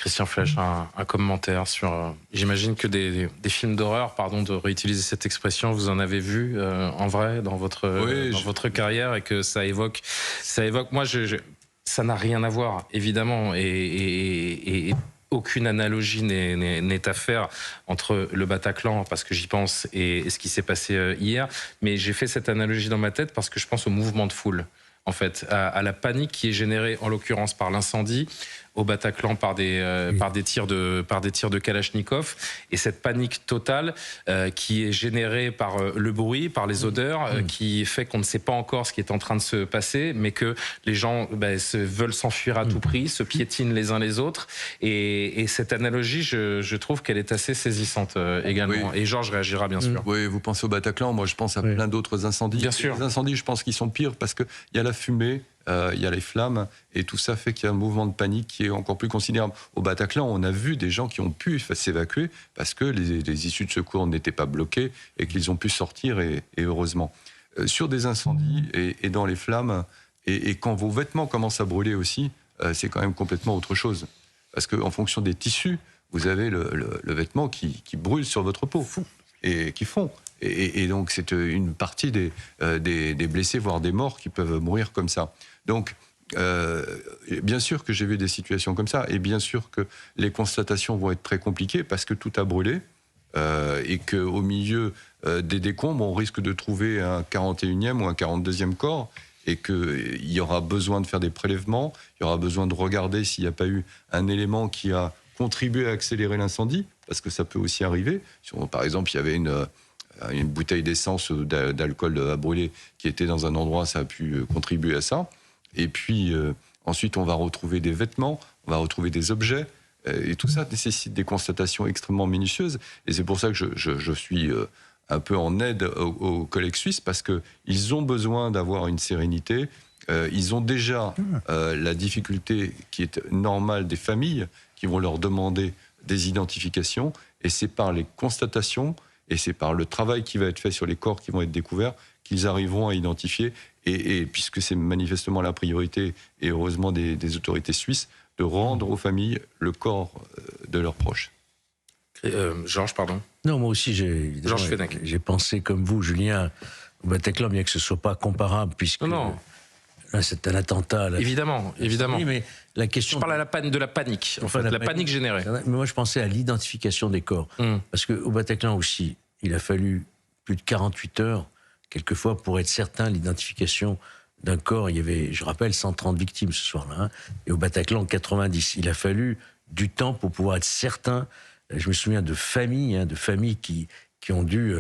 Christian Flech, un commentaire sur... J'imagine que des films d'horreur, pardon de réutiliser cette expression, vous en avez vu en vrai dans votre carrière, et que ça évoque moi, ça n'a rien à voir, évidemment, et aucune analogie n'est à faire entre le Bataclan, parce que j'y pense, et ce qui s'est passé hier. Mais j'ai fait cette analogie dans ma tête parce que je pense au mouvement de foule, en fait, à la panique qui est générée, en l'occurrence, par l'incendie, au Bataclan par des tirs de Kalachnikov, et cette panique totale qui est générée par le bruit, par les odeurs, qui fait qu'on ne sait pas encore ce qui est en train de se passer, mais que les gens veulent s'enfuir à tout prix, se piétinent les uns les autres, et cette analogie, je trouve qu'elle est assez saisissante également. Oui. Et Georges réagira bien sûr. Oui, vous pensez au Bataclan, moi je pense à plein d'autres incendies. Bien sûr. Les incendies, je pense qu'ils sont pires parce qu'il y a la fumée, il y a les flammes, et tout ça fait qu'il y a un mouvement de panique qui est encore plus considérable. Au Bataclan, on a vu des gens qui ont pu s'évacuer parce que les issues de secours n'étaient pas bloquées et qu'ils ont pu sortir, et heureusement. Sur des incendies et dans les flammes, et quand vos vêtements commencent à brûler aussi, c'est quand même complètement autre chose. Parce qu'en fonction des tissus, vous avez le vêtement qui brûle sur votre peau et qui fond. Et donc c'est une partie des blessés, voire des morts, qui peuvent mourir comme ça. Donc, bien sûr que j'ai vu des situations comme ça, et bien sûr que les constatations vont être très compliquées parce que tout a brûlé, et qu'au milieu des décombres, on risque de trouver un 41e ou un 42e corps, et qu'il y aura besoin de faire des prélèvements, il y aura besoin de regarder s'il n'y a pas eu un élément qui a contribué à accélérer l'incendie, parce que ça peut aussi arriver. Par exemple, il y avait une bouteille d'essence ou d'alcool à brûler qui était dans un endroit, ça a pu contribuer à ça. Et puis, ensuite, on va retrouver des vêtements, on va retrouver des objets, et tout ça nécessite des constatations extrêmement minutieuses. Et c'est pour ça que je suis un peu en aide aux collègues suisses, parce qu'ils ont besoin d'avoir une sérénité. Ils ont déjà la difficulté qui est normale des familles qui vont leur demander des identifications, et c'est par les constatations et c'est par le travail qui va être fait sur les corps qui vont être découverts qu'ils arriveront à identifier, et puisque c'est manifestement la priorité, et heureusement des autorités suisses, de rendre aux familles le corps de leurs proches. Georges, pardon. Non, moi aussi, j'ai pensé comme vous, Julien, au Bataclan, bien que ce ne soit pas comparable, puisque non. Là, c'est un attentat. Là, évidemment. Oui, mais la question... Je parle de la panique, en fait, la panique générée. Mais moi, je pensais à l'identification des corps. Parce qu'au Bataclan aussi, il a fallu plus de 48 heures, quelquefois, pour être certain l'identification d'un corps. Il y avait, je rappelle, 130 victimes ce soir-là, hein, et au Bataclan, 90. Il a fallu du temps pour pouvoir être certain. Je me souviens de familles, qui ont dû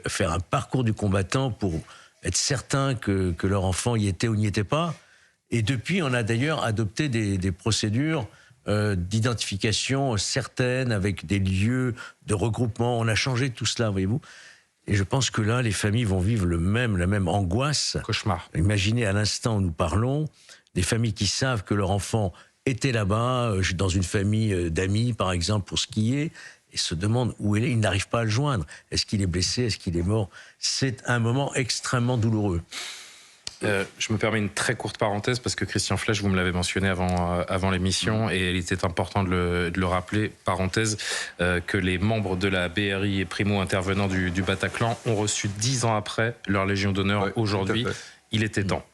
faire un parcours du combattant pour être certain que leur enfant y était ou n'y était pas. Et depuis, on a d'ailleurs adopté des procédures d'identification certaines, avec des lieux de regroupement. On a changé tout cela, voyez-vous. Et je pense que là, les familles vont vivre la même angoisse. Cauchemar. Imaginez à l'instant où nous parlons, des familles qui savent que leur enfant était là-bas, dans une famille d'amis, par exemple, pour skier, et se demandent où il est. Ils n'arrivent pas à le joindre. Est-ce qu'il est blessé? Est-ce qu'il est mort? C'est un moment extrêmement douloureux. Je me permets une très courte parenthèse, parce que Christian Flech, vous me l'avez mentionné avant l'émission, et il était important de le rappeler, parenthèse, que les membres de la BRI et primo-intervenants du Bataclan ont reçu 10 ans après leur Légion d'honneur aujourd'hui. Il était temps.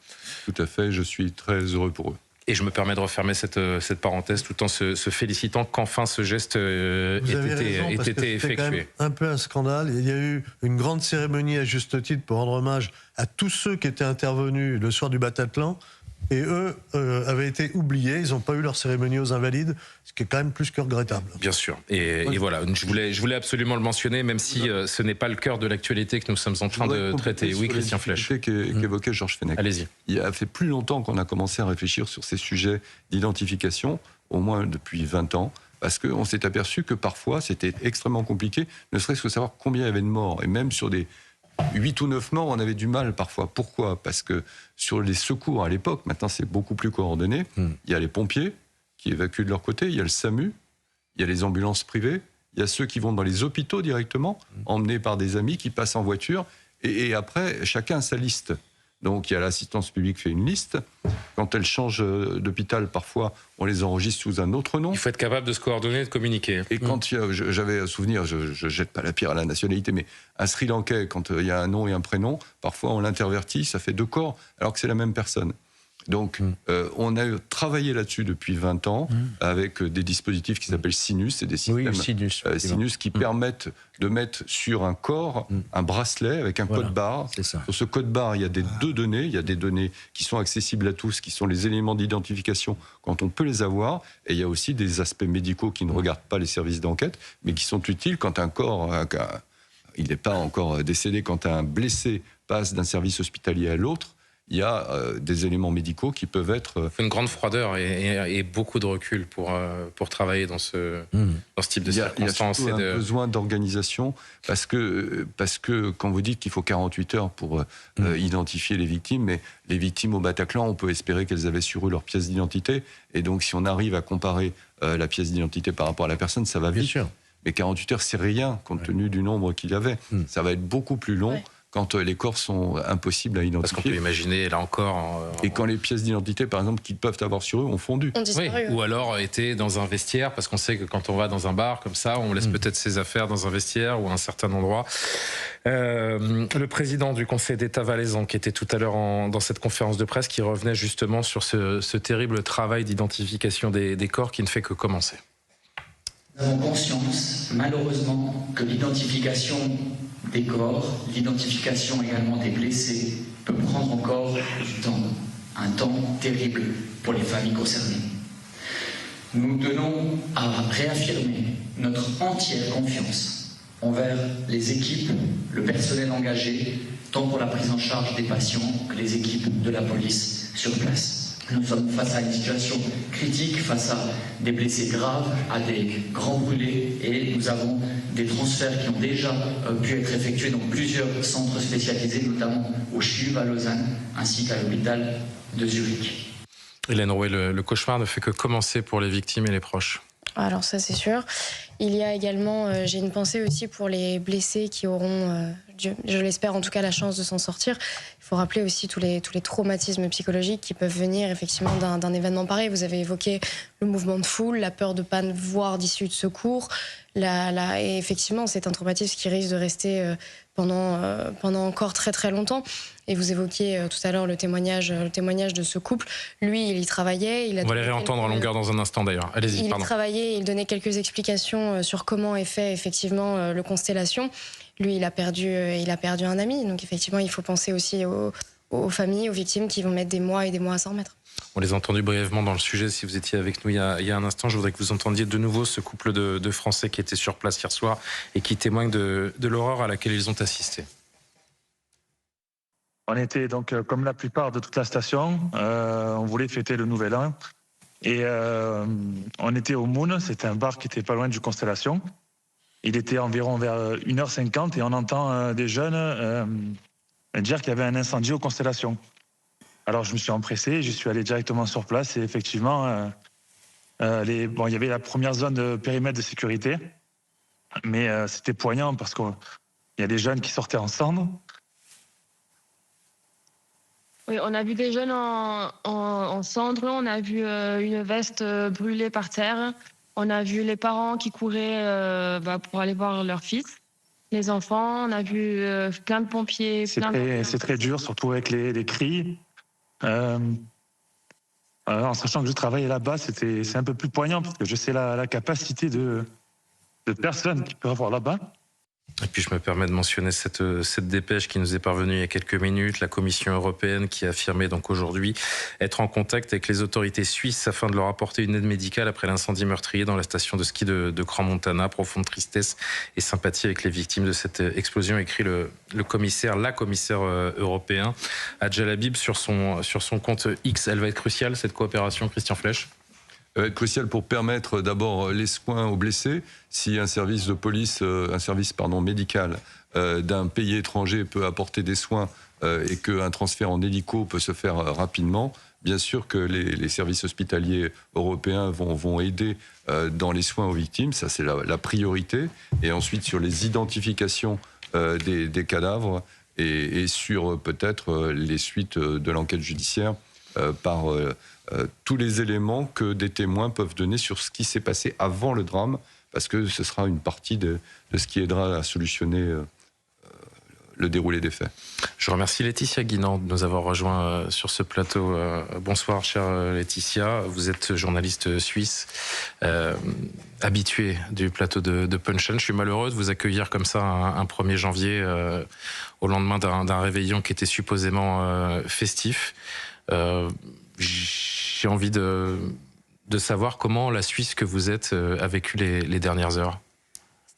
Tout à fait, je suis très heureux pour eux. Et je me permets de refermer cette parenthèse tout en se félicitant qu'enfin ce geste ait été effectué. C'était quand même un peu un scandale. Il y a eu une grande cérémonie à juste titre pour rendre hommage à tous ceux qui étaient intervenus le soir du Bataclan. Et eux avaient été oubliés, ils n'ont pas eu leur cérémonie aux Invalides, ce qui est quand même plus que regrettable. Bien sûr. Et voilà, je voulais absolument le mentionner, même si ce n'est pas le cœur de l'actualité que nous sommes en train de traiter. Oui, Christian Flech. Qu'évoquait Georges Fenech. Allez-y. Il a fait plus longtemps qu'on a commencé à réfléchir sur ces sujets d'identification, au moins depuis 20 ans, parce qu'on s'est aperçu que parfois c'était extrêmement compliqué, ne serait-ce que savoir combien il y avait de morts, et même sur des 8 ou 9 morts, on avait du mal parfois. Pourquoi? Parce que sur les secours à l'époque, maintenant c'est beaucoup plus coordonné. Il y a les pompiers qui évacuent de leur côté, il y a le SAMU, il y a les ambulances privées, il y a ceux qui vont dans les hôpitaux directement, emmenés par des amis qui passent en voiture, et après, chacun a sa liste. Donc il y a l'assistance publique fait une liste. Quand elle change d'hôpital, parfois, on les enregistre sous un autre nom. Il faut être capable de se coordonner, de communiquer. Et quand j'avais un souvenir, je jette pas la pierre à la nationalité, mais un Sri Lankais, quand il y a un nom et un prénom, parfois on l'intervertit, ça fait 2 corps, alors que c'est la même personne. Donc, on a travaillé là-dessus depuis 20 ans avec des dispositifs qui s'appellent Sinus, c'est des systèmes Sinus qui permettent de mettre sur un corps un bracelet avec un code barre. Sur ce code barre, il y a des 2 données. Il y a des données qui sont accessibles à tous, qui sont les éléments d'identification quand on peut les avoir. Et il y a aussi des aspects médicaux qui ne regardent pas les services d'enquête, mais qui sont utiles quand un corps, il n'est pas encore décédé, quand un blessé passe d'un service hospitalier à l'autre. Il y a des éléments médicaux qui peuvent être... Une grande froideur et beaucoup de recul pour travailler dans ce type de circonstances. Il y a surtout un besoin d'organisation parce que quand vous dites qu'il faut 48 heures pour identifier les victimes, mais les victimes au Bataclan, on peut espérer qu'elles avaient sur eux leur pièce d'identité. Et donc si on arrive à comparer la pièce d'identité par rapport à la personne, ça va vite. Bien sûr. Mais 48 heures, c'est rien compte tenu du nombre qu'il y avait. Ça va être beaucoup plus long. Quand les corps sont impossibles à identifier. Parce qu'on peut imaginer, là encore... Et quand les pièces d'identité, par exemple, qu'ils peuvent avoir sur eux, ont fondu. Ou alors étaient dans un vestiaire, parce qu'on sait que quand on va dans un bar, comme ça, on laisse peut-être ses affaires dans un vestiaire ou à un certain endroit. Le président du Conseil d'État valaisan, qui était tout à l'heure dans cette conférence de presse, qui revenait justement sur ce terrible travail d'identification des corps qui ne fait que commencer. Nous avons conscience, malheureusement, que l'identification des corps, l'identification également des blessés, peut prendre encore du temps, un temps terrible pour les familles concernées. Nous tenons à réaffirmer notre entière confiance envers les équipes, le personnel engagé, tant pour la prise en charge des patients que les équipes de la police sur place. Nous sommes face à une situation critique, face à des blessés graves, à des grands brûlés, et nous avons des transferts qui ont déjà pu être effectués dans plusieurs centres spécialisés, notamment au CHUV à Lausanne, ainsi qu'à l'hôpital de Zurich. Hélène Rouet, le cauchemar ne fait que commencer pour les victimes et les proches. Alors ça c'est sûr. Il y a également, j'ai une pensée aussi pour les blessés qui auront, je l'espère en tout cas, la chance de s'en sortir. Il faut rappeler aussi tous les traumatismes psychologiques qui peuvent venir effectivement d'un événement pareil. Vous avez évoqué le mouvement de foule, la peur de ne pas voir d'issue de secours. Et effectivement, c'est un traumatisme qui risque de rester pendant encore très très longtemps. Et vous évoquiez tout à l'heure le témoignage de ce couple. Lui, il y travaillait. On va les réentendre en longueur dans un instant d'ailleurs. Allez-y, pardon. Il travaillait, il donnait quelques explications sur comment est fait effectivement le Constellation. Lui, il a perdu un ami. Donc effectivement, il faut penser aussi aux familles, aux victimes qui vont mettre des mois et des mois à s'en remettre. On les a entendus brièvement dans le sujet. Si vous étiez avec nous il y a un instant, je voudrais que vous entendiez de nouveau ce couple de Français qui étaient sur place hier soir et qui témoignent de l'horreur à laquelle ils ont assisté. On était donc, comme la plupart de toute la station, on voulait fêter le Nouvel An. Et on était au Moon, c'était un bar qui était pas loin du Constellation. Il était environ vers 1h50 et on entend des jeunes dire qu'il y avait un incendie au Constellation. Alors je me suis empressé, je suis allé directement sur place et effectivement, il y avait la première zone de périmètre de sécurité, mais c'était poignant parce qu'il y a des jeunes qui sortaient en cendres. Oui, on a vu des jeunes en cendres, on a vu une veste brûlée par terre, on a vu les parents qui couraient pour aller voir leur fils, les enfants, on a vu plein de pompiers. C'est très dur, surtout avec les cris. En sachant que je travaillais là-bas, c'est un peu plus poignant parce que je sais la capacité de personnes qu'il peut avoir là-bas. Et puis je me permets de mentionner cette dépêche qui nous est parvenue il y a quelques minutes, la Commission européenne qui a affirmé donc aujourd'hui être en contact avec les autorités suisses afin de leur apporter une aide médicale après l'incendie meurtrier dans la station de ski de Crans-Montana. Profonde tristesse et sympathie avec les victimes de cette explosion, écrit la commissaire européen Adja Labib sur son compte X. Elle va être cruciale cette coopération, Christian Flech? Crucial pour permettre d'abord les soins aux blessés. Si un service de police, médical d'un pays étranger peut apporter des soins et qu'un transfert en hélico peut se faire rapidement, bien sûr que les services hospitaliers européens vont aider dans les soins aux victimes. Ça, c'est la priorité. Et ensuite, sur les identifications des cadavres, et sur peut-être les suites de l'enquête judiciaire par tous les éléments que des témoins peuvent donner sur ce qui s'est passé avant le drame, parce que ce sera une partie de ce qui aidera à solutionner le déroulé des faits. Je remercie Laetitia Guinan de nous avoir rejoints sur ce plateau. Bonsoir, chère Laetitia. Vous êtes journaliste suisse, habituée du plateau de Punchline. Je suis malheureux de vous accueillir comme ça un 1er janvier, au lendemain d'un réveillon qui était supposément festif. J'ai envie de savoir comment la Suisse que vous êtes a vécu les dernières heures.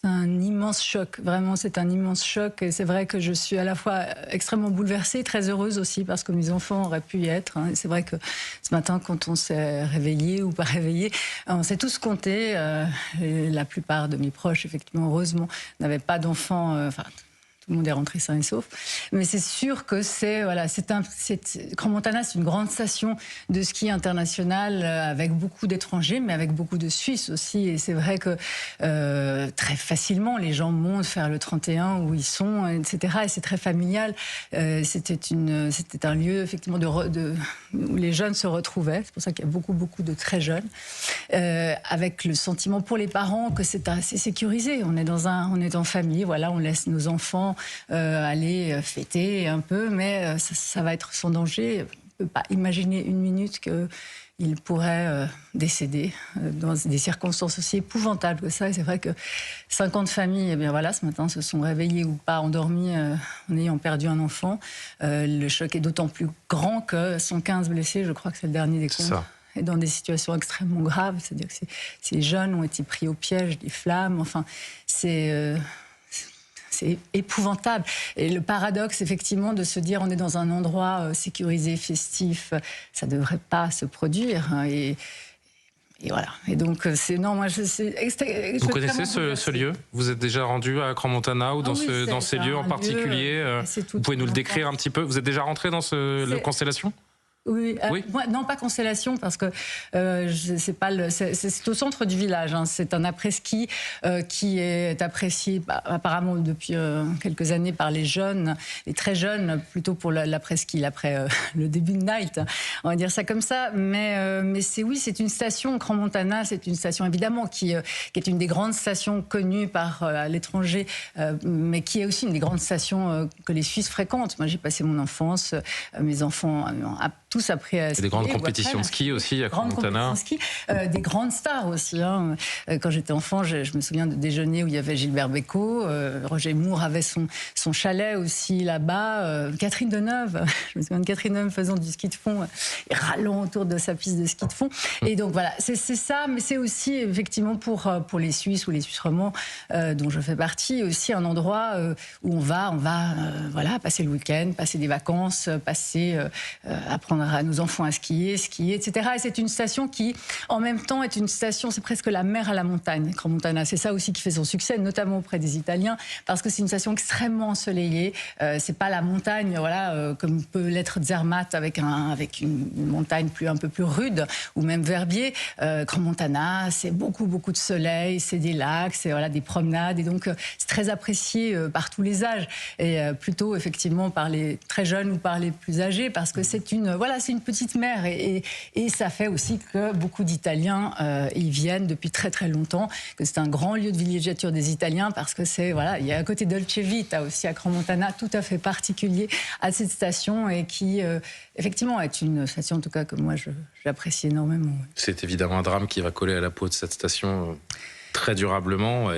C'est un immense choc, vraiment c'est un immense choc, et c'est vrai que je suis à la fois extrêmement bouleversée, très heureuse aussi parce que mes enfants auraient pu y être, hein. C'est vrai que ce matin quand on s'est réveillé ou pas réveillé, on s'est tous comptés, la plupart de mes proches effectivement heureusement n'avaient pas d'enfants, tout le monde est rentré sain et sauf. Mais c'est sûr que Crans-Montana, c'est une grande station de ski international avec beaucoup d'étrangers, mais avec beaucoup de Suisses aussi. Et c'est vrai que très facilement, les gens montent faire le 31 où ils sont, etc. Et c'est très familial. C'était un lieu, effectivement, où les jeunes se retrouvaient. C'est pour ça qu'il y a beaucoup, beaucoup de très jeunes. Avec le sentiment pour les parents que c'est assez sécurisé. On est en famille, voilà, on laisse nos enfants aller fêter un peu, mais ça va être sans danger. On ne peut pas imaginer une minute qu'il pourrait décéder dans des circonstances aussi épouvantables que ça. Et c'est vrai que 50 familles, eh bien voilà, ce matin se sont réveillées ou pas endormies en ayant perdu un enfant. Le choc est d'autant plus grand que 115 blessés, je crois que c'est le dernier des comptes. Et dans des situations extrêmement graves, c'est-à-dire que ces jeunes ont été pris au piège des flammes. Enfin, c'est épouvantable. Et le paradoxe, effectivement, de se dire on est dans un endroit sécurisé, festif, ça ne devrait pas se produire. Et voilà. Et donc, vous connaissez ce lieu? Vous êtes déjà rendu à Crans-Montana ou dans ces lieux en particulier? Vous pouvez nous le décrire un petit peu? Vous êtes déjà rentré dans la Constellation? Oui, non, pas Constellation, parce que c'est au centre du village. Hein. C'est un après-ski qui est apprécié apparemment depuis quelques années par les jeunes, les très jeunes, plutôt pour l'après-ski, après le début de night, on va dire ça comme ça. Mais c'est une station, Crans-Montana, c'est une station évidemment qui est une des grandes stations connues par l'étranger, mais qui est aussi une des grandes stations que les Suisses fréquentent. Moi, j'ai passé mon enfance, mes enfants tous appris à skier. Des grandes compétitions de ski aussi à Crans-Montana. Des grandes stars aussi. Hein. Quand j'étais enfant, je me souviens de déjeuners où il y avait Gilbert Bécaud, Roger Moore avait son chalet aussi là-bas, Catherine Deneuve. Je me souviens de Catherine Deneuve faisant du ski de fond et râlant autour de sa piste de ski de fond. Et donc voilà, c'est ça, mais c'est aussi effectivement pour les Suisses ou les Suisses romands dont je fais partie, aussi un endroit où on va voilà, passer le week-end, passer des vacances, apprendre à nos enfants à skier, etc. Et c'est une station qui, en même temps, est une station, c'est presque la mer à la montagne, Crans-Montana. C'est ça aussi qui fait son succès, notamment auprès des Italiens, parce que c'est une station extrêmement ensoleillée. C'est pas la montagne, voilà, comme peut l'être Zermatt avec une montagne un peu plus rude, ou même Verbier. Crans-Montana, c'est beaucoup de soleil, c'est des lacs, c'est voilà, des promenades, et donc c'est très apprécié par tous les âges, et plutôt effectivement par les très jeunes ou par les plus âgés, parce que c'est une petite mer, et ça fait aussi que beaucoup d'Italiens y viennent depuis très très longtemps, que c'est un grand lieu de villégiature des Italiens, parce que il y a un côté Dolce Vita aussi à Crans-Montana tout à fait particulier à cette station, et qui effectivement est une station en tout cas que moi j'apprécie énormément. C'est évidemment un drame qui va coller à la peau de cette station très durablement,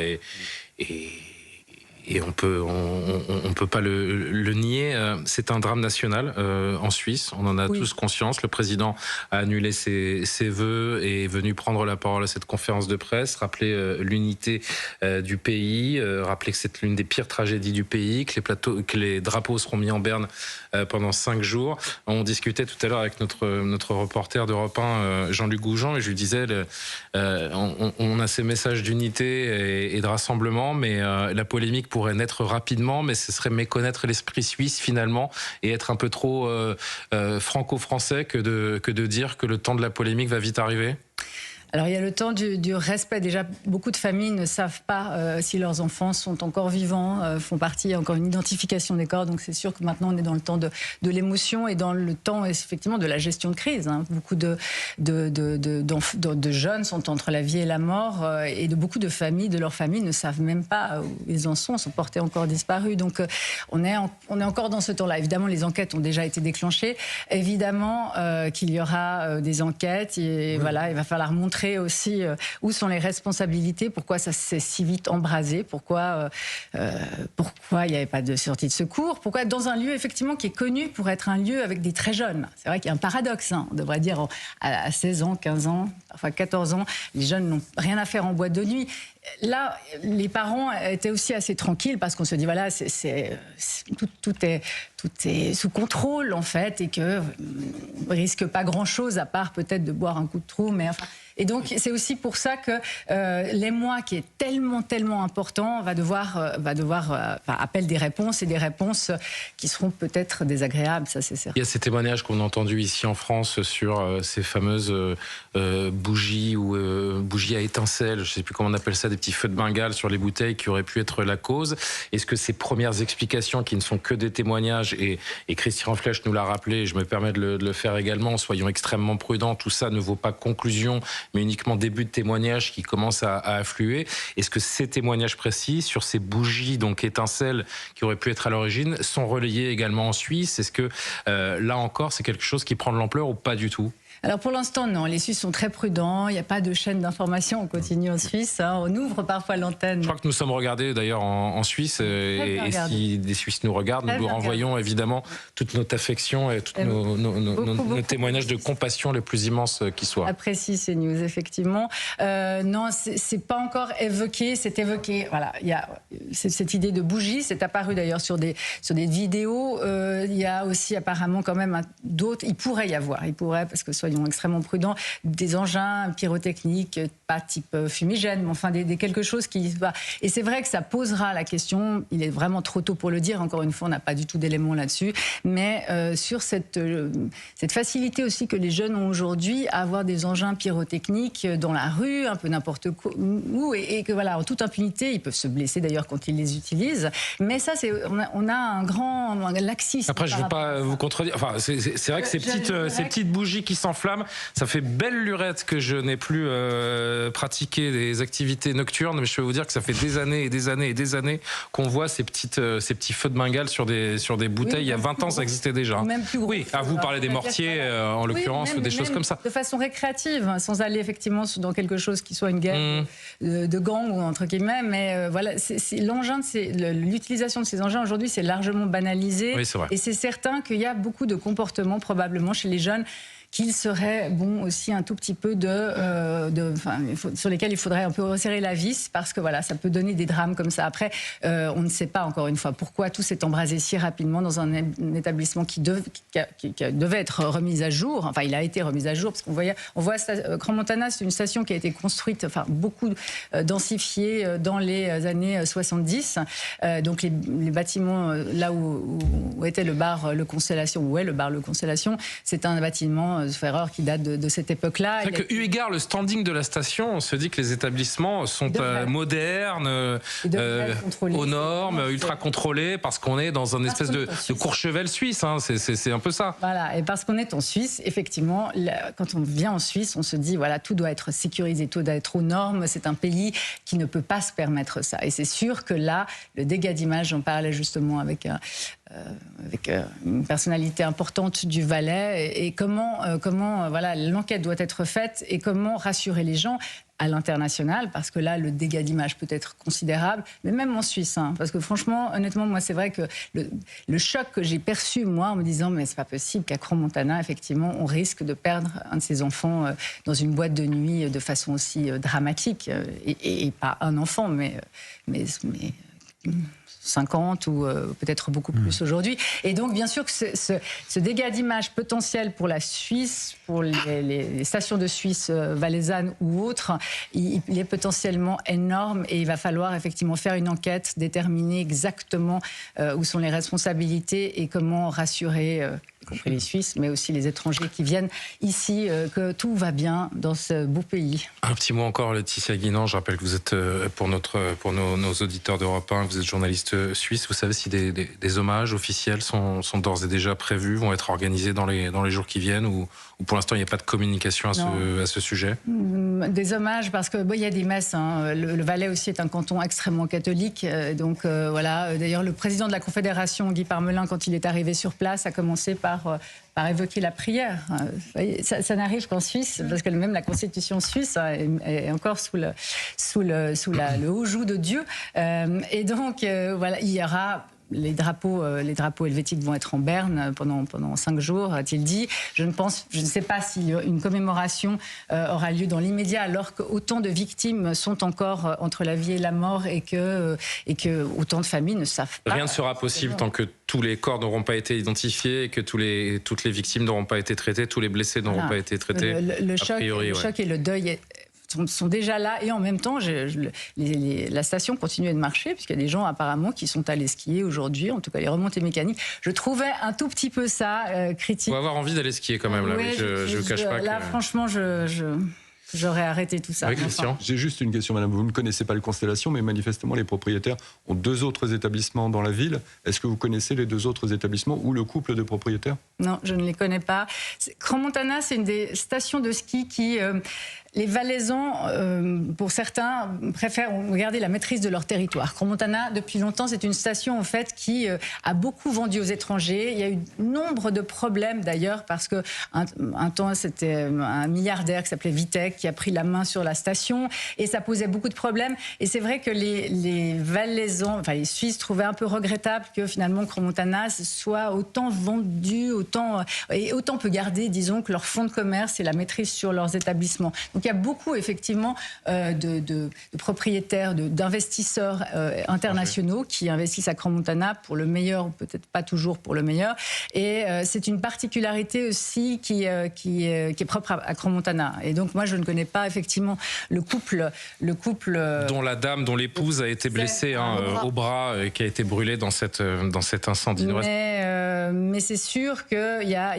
et on peut pas le nier. C'est un drame national en Suisse. On en a tous conscience. Le président a annulé ses vœux et est venu prendre la parole à cette conférence de presse, rappeler l'unité du pays, rappeler que c'est l'une des pires tragédies du pays, que les drapeaux seront mis en berne pendant 5 jours. On discutait tout à l'heure avec notre reporter d'Europe 1, Jean-Luc Goujon, et je lui disais, on a ces messages d'unité et de rassemblement, mais la polémique pourrait naître rapidement, mais ce serait méconnaître l'esprit suisse finalement, et être un peu trop franco-français que de dire que le temps de la polémique va vite arriver. Alors il y a le temps du respect. Déjà, beaucoup de familles ne savent pas si leurs enfants sont encore vivants, font partie, il y a encore une identification des corps. Donc c'est sûr que maintenant on est dans le temps de l'émotion et dans le temps effectivement de la gestion de crise. Beaucoup de jeunes sont entre la vie et la mort et beaucoup de familles, de leurs familles, ne savent même pas où ils en sont portés encore disparus. Donc on est encore dans ce temps-là. Évidemment, les enquêtes ont déjà été déclenchées. Évidemment qu'il y aura des enquêtes et voilà, il va falloir montrer aussi où sont les responsabilités, pourquoi ça s'est si vite embrasé, pourquoi il n'y avait pas de sortie de secours, pourquoi dans un lieu effectivement qui est connu pour être un lieu avec des très jeunes. C'est vrai qu'il y a un paradoxe, on devrait dire à 16 ans, 15 ans, parfois 14 ans, les jeunes n'ont rien à faire en boîte de nuit. Là, les parents étaient aussi assez tranquilles parce qu'on se dit voilà, tout est sous contrôle en fait et que on risque pas grand-chose à part peut-être de boire un coup de trou, mais enfin. Et donc c'est aussi pour ça que l'émoi qui est tellement important va devoir appelle des réponses et des réponses qui seront peut-être désagréables, ça c'est certain. Il y a ces témoignages qu'on a entendus ici en France sur ces fameuses bougies ou bougies à étincelles, je sais plus comment on appelle ça, des petits feux de Bengale sur les bouteilles qui auraient pu être la cause. Est-ce que ces premières explications qui ne sont que des témoignages et Christian Flech nous l'a rappelé, et je me permets de le faire également, soyons extrêmement prudents, tout ça ne vaut pas conclusion mais uniquement début de témoignages qui commencent à affluer. Est-ce que ces témoignages précis sur ces bougies donc étincelles qui auraient pu être à l'origine sont relayés également en Suisse? Est-ce que là encore c'est quelque chose qui prend de l'ampleur ou pas du tout? Alors pour l'instant, non. Les Suisses sont très prudents. Il n'y a pas de chaîne d'information. On continue en Suisse. On ouvre parfois l'antenne. Je crois que nous sommes regardés d'ailleurs en Suisse. Et si des Suisses nous regardent, nous leur envoyons évidemment toute notre affection et tous nos témoignages de compassion les plus immenses qui soient. Apprécie ces news, effectivement. Non, c'est pas encore évoqué. C'est évoqué. Voilà, il y a cette idée de bougie. C'est apparu d'ailleurs sur des vidéos. Il y a aussi apparemment quand même d'autres. Il pourrait y avoir. Parce que soyons extrêmement prudents, des engins pyrotechniques, pas type fumigène, mais enfin quelque chose qui... Et c'est vrai que ça posera la question, il est vraiment trop tôt pour le dire, encore une fois, on n'a pas du tout d'éléments là-dessus, mais sur cette facilité aussi que les jeunes ont aujourd'hui à avoir des engins pyrotechniques dans la rue, un peu n'importe où, et que voilà, en toute impunité, ils peuvent se blesser d'ailleurs quand ils les utilisent, mais ça, on a un grand laxisme. Après, je ne veux pas vous contredire, enfin, c'est vrai que ces petites bougies qui s'enflamment, ça fait belle lurette que je n'ai plus pratiqué des activités nocturnes, mais je peux vous dire que ça fait des années et des années et des années qu'on voit ces petits feux de Bengale sur des bouteilles. Il y a 20 ans, ça existait déjà. Même plus gros. Oui, à vous parler des mortiers, en l'occurrence, ou des choses comme ça. De façon récréative, sans aller effectivement dans quelque chose qui soit une guerre de gang ou entre guillemets, mais voilà, l'utilisation de ces engins aujourd'hui, c'est largement banalisé. Oui, c'est vrai. Et c'est certain qu'il y a beaucoup de comportements probablement chez les jeunes qu'il serait bon aussi un tout petit peu sur lesquels il faudrait un peu resserrer la vis parce que voilà, ça peut donner des drames comme ça. Après, on ne sait pas encore une fois pourquoi tout s'est embrasé si rapidement dans un établissement qui devait être remis à jour. Enfin, il a été remis à jour parce qu'on voit Crans-Montana, c'est une station qui a été construite, enfin beaucoup densifiée dans les années 70. Donc les bâtiments là où était le bar Le Constellation, où est le bar Le Constellation, c'est un bâtiment Ferreur qui date de cette époque-là. C'est vrai que eu égard le standing de la station, on se dit que les établissements sont modernes, aux normes, ultra contrôlés, parce qu'on est dans un espèce de Courchevel suisse. C'est un peu ça. Voilà, et parce qu'on est en Suisse, effectivement, quand on vient en Suisse, on se dit voilà, tout doit être sécurisé, tout doit être aux normes. C'est un pays qui ne peut pas se permettre ça. Et c'est sûr que là, le dégât d'image, j'en parlais justement avec une personnalité importante du Valais, et comment voilà, l'enquête doit être faite et comment rassurer les gens à l'international, parce que là, le dégât d'image peut être considérable, mais même en Suisse, parce que franchement, honnêtement, moi, c'est vrai que le choc que j'ai perçu, moi, en me disant, mais c'est pas possible qu'à Crans-Montana, effectivement, on risque de perdre un de ses enfants dans une boîte de nuit de façon aussi dramatique, et pas un enfant, mais 50 ou peut-être beaucoup plus aujourd'hui. Et donc, bien sûr que ce dégât d'image potentiel pour la Suisse, pour les stations de Suisse valaisannes ou autres, il est potentiellement énorme, et il va falloir effectivement faire une enquête, déterminer exactement où sont les responsabilités et comment rassurer y compris les Suisses, mais aussi les étrangers qui viennent ici, que tout va bien dans ce beau pays. Un petit mot encore, Laetitia Guinan. Je rappelle que vous êtes, pour nos auditeurs d'Europe 1, vous êtes journaliste suisse. Vous savez si des hommages officiels sont d'ores et déjà prévus, vont être organisés dans les jours qui viennent, ou pour l'instant il n'y a pas de communication à ce sujet? Des hommages, parce que il y a des messes. Hein. Le Valais aussi est un canton extrêmement catholique. Donc voilà. D'ailleurs, le président de la Confédération, Guy Parmelin, quand il est arrivé sur place, a commencé par évoquer la prière. Ça n'arrive qu'en Suisse, parce que même la Constitution suisse est encore sous le haut joug de Dieu. Et donc, voilà, il y aura... Les drapeaux helvétiques vont être en berne pendant 5 jours, a-t-il dit. Je ne sais pas si une commémoration aura lieu dans l'immédiat, alors qu'autant de victimes sont encore entre la vie et la mort, et que autant de familles ne savent pas. Rien ne sera possible tant que tous les corps n'auront pas été identifiés, et que toutes les victimes n'auront pas été traitées, tous les blessés n'auront pas été traités. Le choc et le deuil sont déjà là, et en même temps la station continue de marcher, puisqu'il y a des gens apparemment qui sont allés skier aujourd'hui, en tout cas les remontées mécaniques. Je trouvais un tout petit peu ça critique. On va avoir envie d'aller skier quand même, là. Oui, je ne cache pas là, franchement, j'aurais arrêté tout ça. Oui, Christian. Enfin, j'ai juste une question, madame. Vous ne connaissez pas le Constellation, mais manifestement, les propriétaires ont 2 autres établissements dans la ville. Est-ce que vous connaissez les 2 autres établissements ou le couple de propriétaires? Non, je ne les connais pas. Crans-Montana, c'est une des stations de ski qui... les Valaisans, pour certains, préfèrent garder la maîtrise de leur territoire. Crans-Montana, depuis longtemps, c'est une station en fait qui a beaucoup vendu aux étrangers. Il y a eu nombre de problèmes d'ailleurs, parce que un temps, c'était un milliardaire qui s'appelait Vitek qui a pris la main sur la station, et ça posait beaucoup de problèmes. Et c'est vrai que les Valaisans, enfin les Suisses, trouvaient un peu regrettable que finalement Crans-Montana soit autant vendu, autant peut garder, disons, que leur fonds de commerce et la maîtrise sur leurs établissements. Donc il y a beaucoup effectivement de propriétaires, d'investisseurs internationaux qui investissent à Crans-Montana pour le meilleur, ou peut-être pas toujours pour le meilleur. Et c'est une particularité aussi qui est propre à Crans-Montana. Et donc moi je ne connais pas effectivement le couple dont l'épouse a été blessée au bras, et qui a été brûlée dans cet incendie. Mais c'est sûr qu'il y a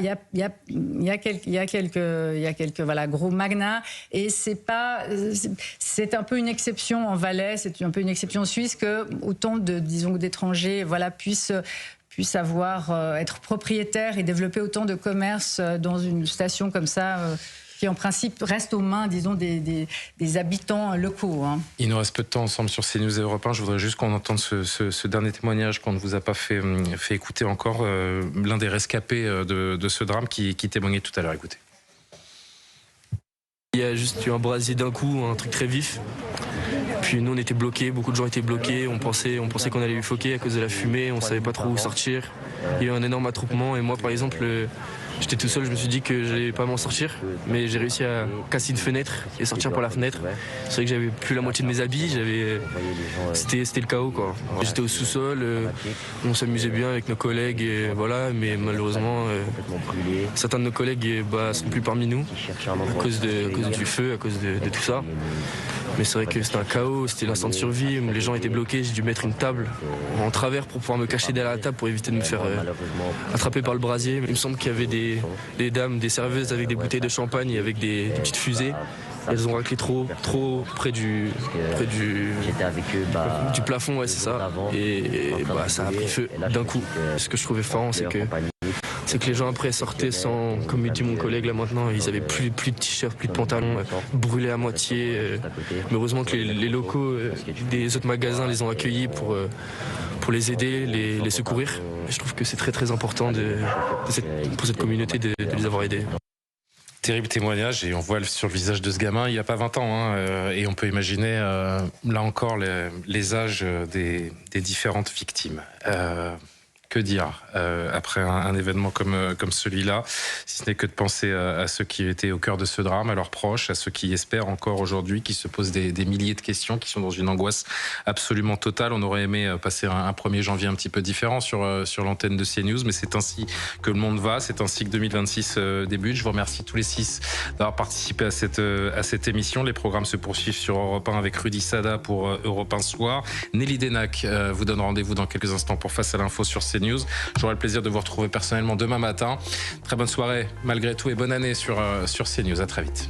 quelques voilà, gros magnats. Et c'est un peu une exception en Valais, c'est un peu une exception en Suisse, que autant d'étrangers puissent être propriétaires et développer autant de commerce dans une station comme ça, qui en principe reste aux mains, disons, des habitants locaux. Hein. Il nous reste peu de temps ensemble sur CNews et Europe 1. Je voudrais juste qu'on entende ce dernier témoignage qu'on ne vous a pas fait écouter encore, l'un des rescapés de ce drame qui témoignait tout à l'heure. Écoutez. Il y a juste eu un brasier d'un coup, un truc très vif. Puis nous on était bloqués, beaucoup de gens étaient bloqués, on pensait qu'on allait suffoquer à cause de la fumée, on savait pas trop où sortir. Il y a eu un énorme attroupement, et moi par exemple, j'étais tout seul, je me suis dit que j'allais pas m'en sortir, mais j'ai réussi à casser une fenêtre et sortir par la fenêtre. C'est vrai que j'avais plus la moitié de mes habits, c'était le chaos quoi. J'étais au sous-sol, on s'amusait bien avec nos collègues, et voilà, mais malheureusement certains de nos collègues sont plus parmi nous à cause du feu, à cause de tout ça. Mais c'est vrai que c'était un chaos, c'était l'instant de survie, les gens étaient bloqués, j'ai dû mettre une table en travers pour pouvoir me cacher derrière la table pour éviter de me faire attraper par le brasier. Il me semble qu'il y avait des dames, des serveuses avec des bouteilles de champagne et avec des petites fusées. Elles ont raclé trop près du plafond, ouais, c'est ça. Et ça a pris feu d'un coup. Ce que je trouvais effarant, c'est que les gens après sortaient sans, comme dit mon collègue là maintenant, ils avaient plus de t-shirts, plus de pantalons, brûlés à moitié. Mais heureusement que les locaux des autres magasins les ont accueillis pour les aider, les secourir. Et je trouve que c'est très très important pour cette communauté de les avoir aidés. Terrible témoignage, et on voit sur le visage de ce gamin, il n'y a pas 20 ans, et on peut imaginer là encore les âges des différentes victimes. Que dire après un événement comme celui-là, si ce n'est que de penser à ceux qui étaient au cœur de ce drame, à leurs proches, à ceux qui espèrent encore aujourd'hui, qui se posent des milliers de questions, qui sont dans une angoisse absolument totale. On aurait aimé passer un 1er janvier un petit peu différent sur l'antenne de CNews, mais c'est ainsi que le monde va, c'est ainsi que 2026 débute. Je vous remercie tous les 6 d'avoir participé à cette émission. Les programmes se poursuivent sur Europe 1 avec Rudy Sada pour Europe 1 Soir. Nelly Denac vous donne rendez-vous dans quelques instants pour Face à l'info sur CNews. CNews. J'aurai le plaisir de vous retrouver personnellement demain matin. Très bonne soirée malgré tout et bonne année sur CNews. À très vite.